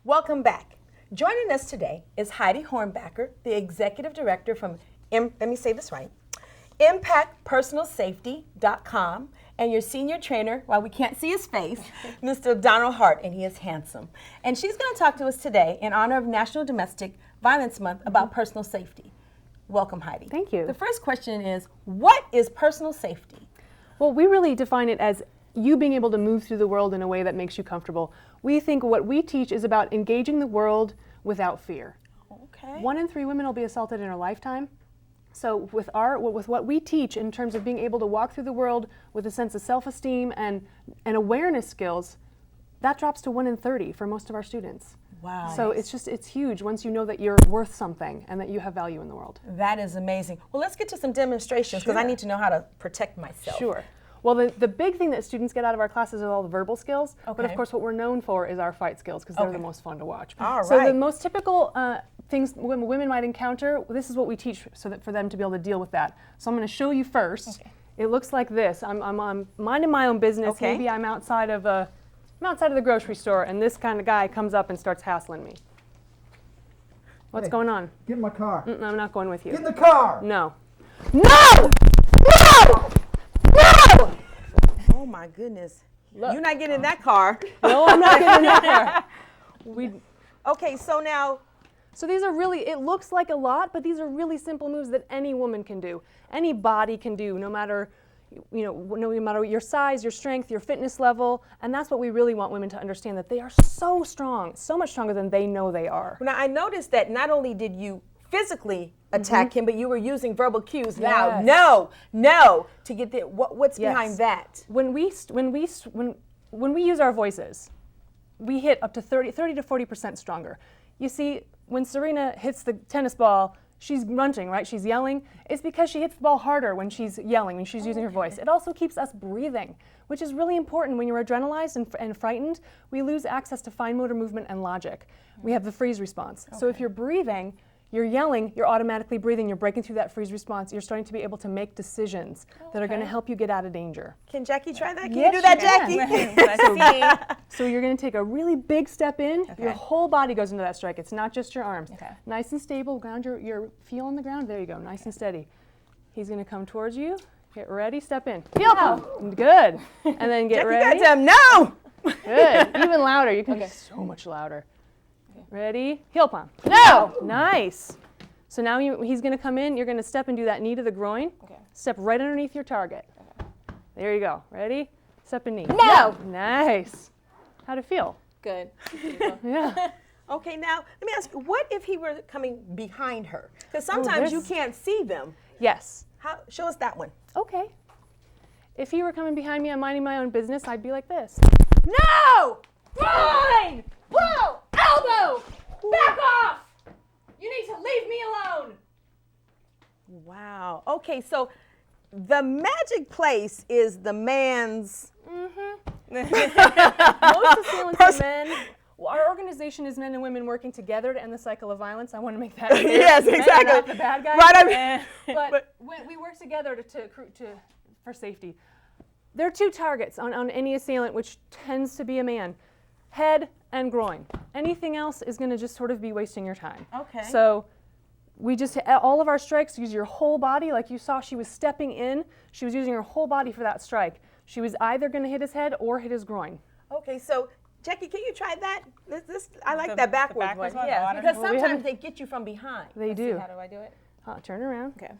Welcome back. Joining us today is Heidi Hornbacker, the Executive Director from, let me say this right, ImpactPersonalSafety.com, and your senior trainer, while we can't see his face, Mr. Donald Hart, and he is handsome. And she's going to talk to us today in honor of National Domestic Violence Month about personal safety. Welcome, Heidi. Thank you. The first question is, what is personal safety? Well, we really define it as you being able to move through the world in a way that makes you comfortable. We think what we teach is about engaging the world without fear. Okay. 1 in 3 women will be assaulted in their lifetime. So with what we teach in terms of being able to walk through the world with a sense of self-esteem and awareness skills, that drops to 1 in 30 for most of our students. Wow. So it's huge once you know that you're worth something and that you have value in the world. That is amazing. Well, let's get to some demonstrations because I need to know how to protect myself. Sure. Well, the big thing that students get out of our classes are all the verbal skills, but of course what we're known for is our fight skills because they're the most fun to watch. All so right. the most typical things women might encounter, this is what we teach so that for them to be able to deal with that. So I'm going to show you first. Okay. It looks like this. I'm minding my own business. Okay. Maybe I'm outside of the grocery store and this kind of guy comes up and starts hassling me. What's going on? Get in my car. I'm not going with you. Get in the car! No. No! No! No! Oh my goodness. Look. You're not getting in that car. No, I'm not getting in that car. Okay, so now. So these are really, it looks like a lot, but these are really simple moves that any woman can do. Any body can do, no matter your size, your strength, your fitness level, and that's what we really want women to understand, that they are so strong, so much stronger than they know they are. Now I noticed that not only did you physically attack him, but you were using verbal cues. Now, no, to get there. What's behind that? When we use our voices, we hit up to 30 to 40% stronger. You see, when Serena hits the tennis ball, she's grunting, right? She's yelling. It's because she hits the ball harder when she's yelling, when she's using her voice. It also keeps us breathing, which is really important. When you're adrenalized and frightened, we lose access to fine motor movement and logic. We have the freeze response. So if you're breathing, you're yelling, you're automatically breathing, you're breaking through that freeze response, you're starting to be able to make decisions that are going to help you get out of danger. Can Jackie try that? Can Yes, you do that, she Jackie? So you're going to take a really big step in, your whole body goes into that strike, it's not just your arms. Nice and stable, ground your feel on the ground, there you go, nice and steady. He's going to come towards you, get ready, step in. Heel pump, good. And then get ready. Got him. No! Good, even louder, you can be so much louder. Ready? Heel pump. No! Nice. So now he's going to come in. You're going to step and do that knee to the groin. Step right underneath your target. There you go. Ready? Step and knee. No! Nice. How'd it feel? Good. Yeah. Okay, now let me ask you, what if he were coming behind her? Because sometimes you can't see them. Yes. Show us that one. Okay. If he were coming behind me, I'm minding my own business, I'd be like this. No! Groin! Pull! Elbow! Back off! You need to leave me alone! Wow. Okay, so the magic place is the man's. Most assailants are men. Well, our organization is men and women working together to end the cycle of violence. I want to make that clear. Yes, Men are exactly. not the bad guys. Right. But we work together for safety. There are 2 targets on any assailant, which tends to be a man: head and groin. Anything else is going to just sort of be wasting your time. Okay. So we just, all of our strikes use your whole body. Like you saw, she was stepping in. She was using her whole body for that strike. She was either going to hit his head or hit his groin. Okay, so Jackie, can you try that? I like that backwards one. Yeah, because sometimes they get you from behind. They do. How do I do it? Turn around. Okay.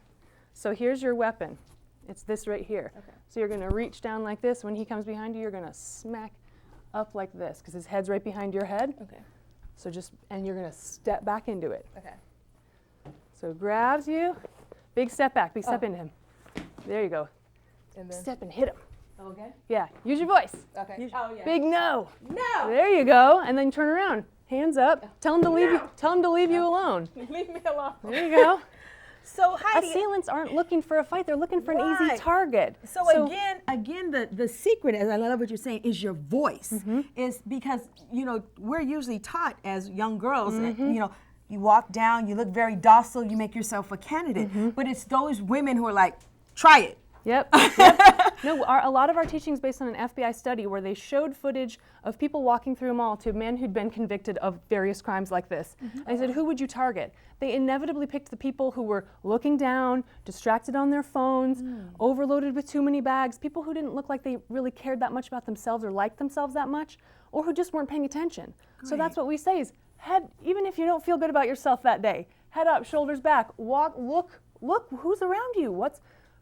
So here's your weapon. It's this right here. Okay. So you're going to reach down like this. When he comes behind you, you're going to smack up like this because his head's right behind your head. Okay. So and you're going to step back into it. Okay. So grabs you, big step back, big step into him. There you go. And then Step and hit him. okay. Yeah, use your voice. Okay. Oh yeah. Big no. No. There you go. And then turn around. Hands up. Tell him to leave you. Tell him to leave you alone. Leave me alone. There you go. So Heidi, Assailants aren't looking for a fight. They're looking for an easy Right. target. So again, the secret, as I love what you're saying, is your voice. Is because we're usually taught as young girls, you walk down, you look very docile, you make yourself a candidate. But it's those women who are like, try it. Yep. No, a lot of our teaching is based on an FBI study where they showed footage of people walking through a mall to men who'd been convicted of various crimes like this. And they said, who would you target? They inevitably picked the people who were looking down, distracted on their phones, overloaded with too many bags, people who didn't look like they really cared that much about themselves or liked themselves that much, or who just weren't paying attention. So that's what we say is, even if you don't feel good about yourself that day, head up, shoulders back, walk, look who's around you.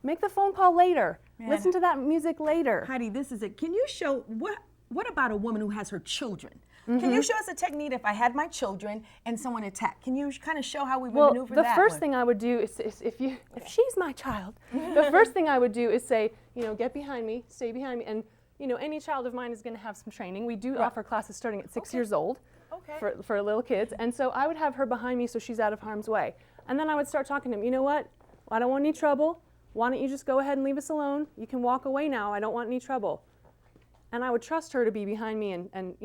Make the phone call later. Man. Listen to that music later. Heidi, this is it. Can you show, what about a woman who has her children? Can you show us a technique if I had my children and someone attacked? Can you kind of show how we would maneuver that? Well, the first thing I would do is if she's my child, the first thing I would do is say, get behind me, stay behind me, and any child of mine is going to have some training. We do offer classes starting at 6 years old for little kids, and so I would have her behind me so she's out of harm's way. And then I would start talking to him, you know what, I don't want any trouble. Why don't you just go ahead and leave us alone? You can walk away now. I don't want any trouble. And I would trust her to be behind me and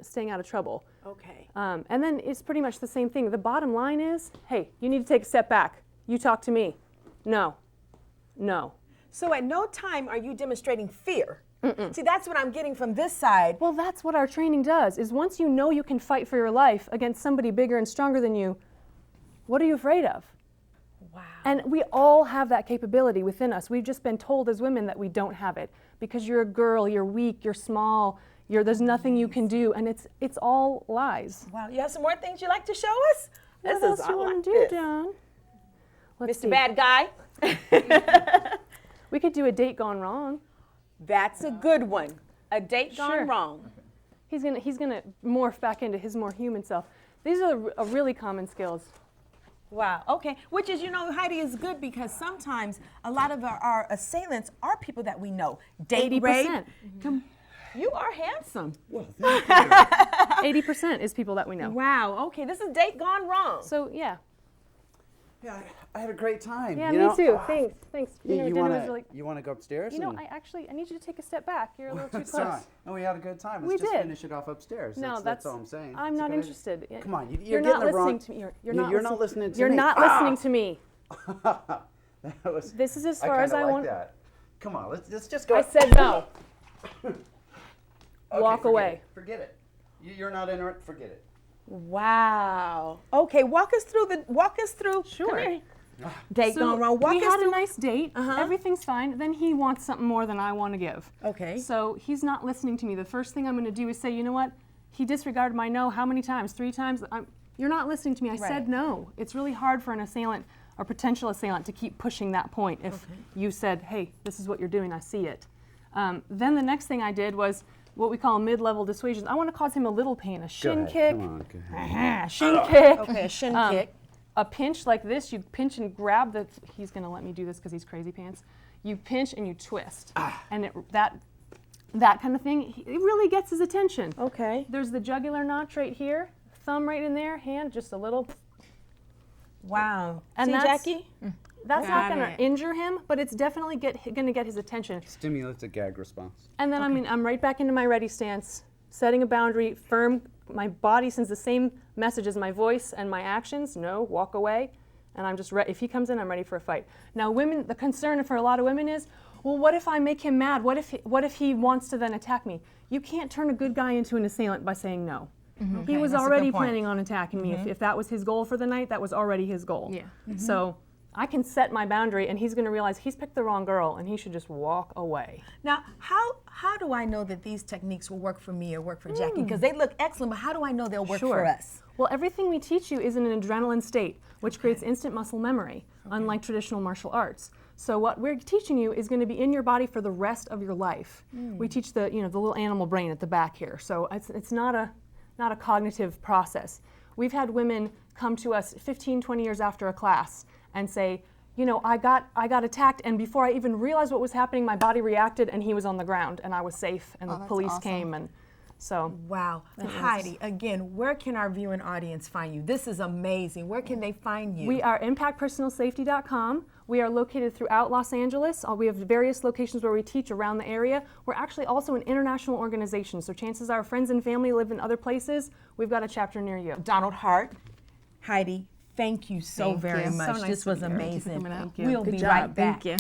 staying out of trouble. Okay. And then it's pretty much the same thing. The bottom line is, hey, you need to take a step back. You talk to me. No. So at no time are you demonstrating fear. See, that's what I'm getting from this side. Well, that's what our training does, is once you know you can fight for your life against somebody bigger and stronger than you, what are you afraid of? Wow. And we all have that capability within us. We've just been told as women that we don't have it because you're a girl, you're weak, you're small, there's nothing you can do, and it's all lies. Wow. You have some more things you'd like to show us? What else you want to do, John? Let's Mr. see. Bad Guy. We could do a date gone wrong. That's a good one. A date gone wrong. He's gonna morph back into his more human self. These are really common skills. Wow. Okay. Which is, Heidi, is good because sometimes a lot of our assailants are people that we know. Date 80%. rape. You are handsome. Well, thank you. 80% is people that we know. Wow. Okay. This is date gone wrong. So yeah. Yeah, I had a great time. Yeah, me too. Thanks. You Dinner was really. want to go upstairs? I need you to take a step back. You're a little too It's close. fine. And we had a good time. We Let's just did. finish it off upstairs. No, that's all I'm saying. I'm It's a not good idea. interested. Come on, You're getting not it wrong. listening to me. You're not listening to You're me. not listening to me. That was, This is as far as I kinda want. like that. Come on, let's just go. I said no. Okay, Walk forget away. it. Forget it. You're not in it. Forget it. Wow. Okay. Walk us through. Sure. Come here. Date So gone wrong. Walk we us had through. a nice date. Everything's fine. Then he wants something more than I want to give. Okay. So he's not listening to me. The first thing I'm going to do is say, you know what? He disregarded my no how many times? 3 times? You're not listening to me. I said no. It's really hard for an assailant or potential assailant to keep pushing that point if you said, hey, this is what you're doing, I see it. Then the next thing I did was what we call mid-level dissuasion. I want to cause him a little pain, a shin kick. Come on, go ahead. Shin kick. Okay. A shin kick. A pinch like this, you pinch and grab he's going to let me do this because he's crazy pants. You pinch and you twist. And that kind of thing, it really gets his attention. Okay. There's the jugular notch right here, thumb right in there, hand just a little. Wow. And See, that's- Jackie? That's not Got going it. to injure him, but it's definitely going to get his attention. Stimulates a gag response. And then I'm right back into my ready stance, setting a boundary, firm. My body sends the same message as my voice and my actions. No, walk away. And I'm just ready. If he comes in, I'm ready for a fight. Now, women, the concern for a lot of women is, well, what if I make him mad? What if he wants to then attack me? You can't turn a good guy into an assailant by saying no. He was that's a already good point. planning on attacking me. If that was his goal for the night, that was already his goal. Yeah. So I can set my boundary, and he's going to realize he's picked the wrong girl, and he should just walk away. Now, how do I know that these techniques will work for me or work for Jackie? Because they look excellent, but how do I know they'll work for us? Well, everything we teach you is in an adrenaline state, which creates instant muscle memory, unlike traditional martial arts. So what we're teaching you is going to be in your body for the rest of your life. We teach the the little animal brain at the back here. So it's not a cognitive process. We've had women come to us 15, 20 years after a class and say, I got attacked, and before I even realized what was happening, my body reacted, and he was on the ground, and I was safe, and the police came, and so. Wow. Heidi, again, where can our viewing audience find you? This is amazing. Where can they find you? We are impactpersonalsafety.com. We are located throughout Los Angeles. We have various locations where we teach around the area. We're actually also an international organization, so chances are friends and family live in other places. We've got a chapter near you. Donald Hart, Heidi, thank you so very you. So much. nice This to was be here. Thank you for amazing. coming out. We'll Good be job. right back. Thank you.